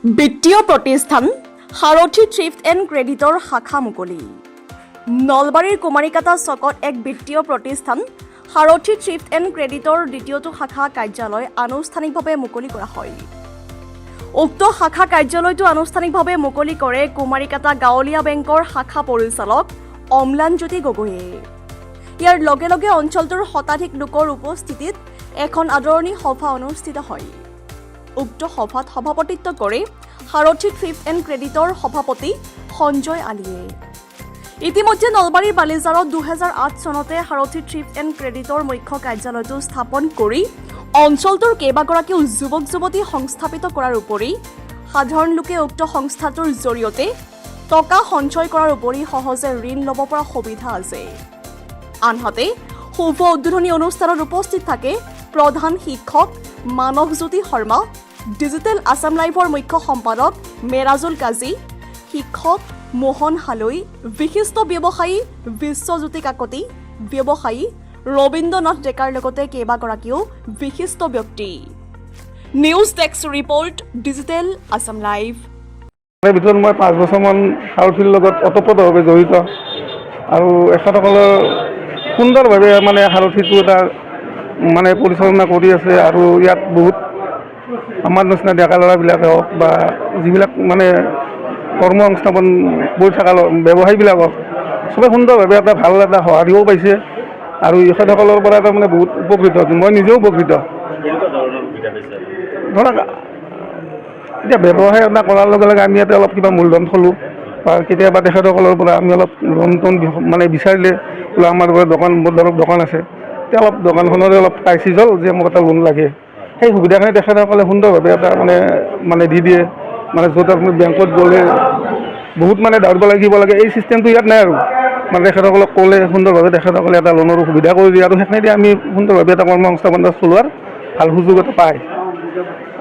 বিত্তীয় প্ৰতিষ্ঠান সাৰথী thrift and ক্ৰেডিটৰ শাখা মুকলি। নলবাৰীৰ কুমাৰিকাটা চকত এক বিত্তীয় প্ৰতিষ্ঠান সাৰথী থ্ৰিফ্ট এণ্ড ক্ৰেডিটৰ দ্বিতীয়টো শাখা কাৰ্যালয় আনুষ্ঠানিকভাৱে মুকলি কৰা হয়। উক্ত শাখা কাৰ্যালয়টো আনুষ্ঠানিকভাৱে মুকলি কৰে কুমাৰিকাটা গাঁৱলীয়া বেংকৰ শাখা পৰিচালক অম্লানজ্যোতি গগৈয়ে। ইয়াৰ লগে লগে অঞ্চলটোৰ শতাধিক লোকৰ উপস্থিতিত এখন আদৰণি সভা অনুষ্ঠিত হয়। উক্ত সভাত সভাপতিত্ব কৰে সাৰথী থ্ৰিফ্ট এণ্ড ক্ৰেডিটৰ সভাপতি সঞ্জয় আলীয়ে। ইতিমধ্যে নলবাৰীৰ বালিজাৰত 2008 চনতে সাৰথী থ্ৰিফ্ট এণ্ড ক্ৰেডিটৰ মুখ্য কাৰ্যালয়টো স্থাপন কৰি অঞ্চলটোৰ কেইবাগৰাকীও যুৱক যুৱতী সংস্থাপিত কৰাৰ উপৰি সাধাৰণ লোকে উক্ত সংস্থাটোৰ জৰিয়তে টকা সঞ্চয় কৰাৰ উপৰি সহজে ঋণ ল'ব পৰা সুবিধা আছে। আনহাতে শুভ উদ্বোধনী অনুষ্ঠানত উপস্থিত থাকে প্ৰধান শিক্ষক মানসজ্যোতি শৰ্মা, ডিজিটেল আছাম লাইভৰ মুখ্য সম্পাদক মেৰাজুল কাজী, শিক্ষক মোহন হালৈ, বিশিষ্ট ব্যৱসায়ী বিশ্বজ্যোতি কাকতি, ব্যৱসায়ী ৰবীন্দ্ৰনাথ ডেকাৰ লগতে কেইবাগৰাকীও বিশিষ্ট ব্যক্তি। News desk report, digital Assam live. তাৰে ভিতৰত মই 5 বছৰমান সাৰথীৰ লগত ওতপ্ৰোতভাৱে জড়িত আৰু এখেতসকলৰ সুন্দৰভাৱে মানে সাৰথীটো এটা মানে পৰিচালনা কৰি আছে আৰু ইয়াত বহুত আমাৰ নিচিনা ডেকা ল'ৰাবিলাকে হওক বা যিবিলাক মানে কৰ্ম সংস্থাপন কৰি থকা ব্যৱসায়ীবিলাক হওক চবে সুন্দৰভাৱে এটা ভাল এটা সঁহাৰিও পাইছে আৰু এখেতসকলৰ পৰা এটা মানে বহুত উপকৃত হৈছোঁ। মই নিজেও উপকৃত। ধৰক এতিয়া ব্যৱসায় এটা কৰাৰ লগে লগে আমি ইয়াতে অলপ কিবা মূলধন থলোঁ বা কেতিয়াবা তেখেতসকলৰ পৰা আমি অলপ লোন টোন মানে বিচাৰিলে বোলে আমাৰ ঘৰত ধৰক দোকান আছে, এতিয়া অলপ দোকানখনৰে অলপ ক্ৰাইচিছ হ'ল যে মোক এটা লোন লাগে, সেই সুবিধাখিনি তেখেতসকলে সুন্দৰভাৱে এটা মানে দি দিয়ে। মানে য'ত আপুনি বেংকত গ'লে বহুত মানে দাউৰিব লাগিব লাগে, এই চিষ্টেমটো ইয়াত নাই আৰু মানে তেখেতসকলক ক'লে সুন্দৰভাৱে তেখেতসকলে এটা লোনৰ সুবিধা কৰি দিয়ে আৰু সেইখিনিতে আমি সুন্দৰভাৱে এটা কৰ্ম সংস্থাপন চলোৱাৰ ভাল সুযোগ এটা পায়।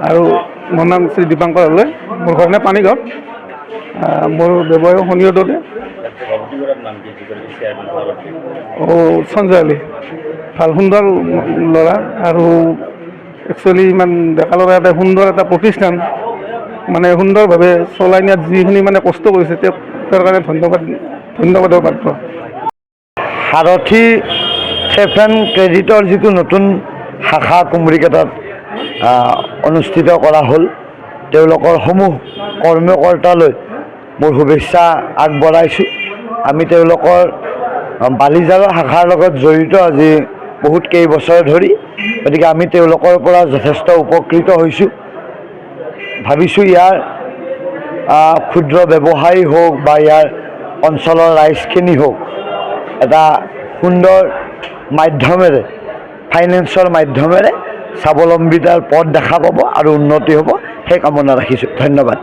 আৰু মোৰ নাম শ্ৰী দীপাংকৰ হালৈ, মোৰ ঘৰনে পানীগাঁৱত, মোৰ ব্যৱসায় শনিয়ৰতে। সঞ্জয় আলী ভাল সুন্দৰ ল'ৰা আৰু একচুৱেলি ইমান ডেকা ল'ৰা এটা সুন্দৰ এটা প্ৰতিষ্ঠান মানে সুন্দৰভাৱে চলাই নিয়াত যিখিনি মানে কষ্ট কৰিছে তেওঁৰ কাৰণে ধন্যবাদৰ পাত্ৰ। সাৰথী থ্ৰিফ্ট এণ্ড ক্ৰেডিটৰ যিটো নতুন শাখা কুমৰিকাটাত অনুষ্ঠিত কৰা হ'ল, তেওঁলোকৰ সমূহ কৰ্মকৰ্তালৈ মোৰ শুভেচ্ছা আগবঢ়াইছোঁ। আমি তেওঁলোকৰ বালিজাৰৰ শাখাৰ লগত জড়িত আজি বহুত কেইবছৰ ধৰি, গতিকে আমি তেওঁলোকৰ পৰা যথেষ্ট উপকৃত হৈছোঁ। ভাবিছোঁ ইয়াৰ ক্ষুদ্ৰ ব্যৱসায়ী হওক বা ইয়াৰ অঞ্চলৰ ৰাইজখিনি হওক এটা সুন্দৰ মাধ্যমেৰে ফাইনেন্সৰ মাধ্যমেৰে স্বাৱলম্বিতাৰ পথ দেখা পাব আৰু উন্নতি হ'ব, সেই কামনা ৰাখিছোঁ। ধন্যবাদ।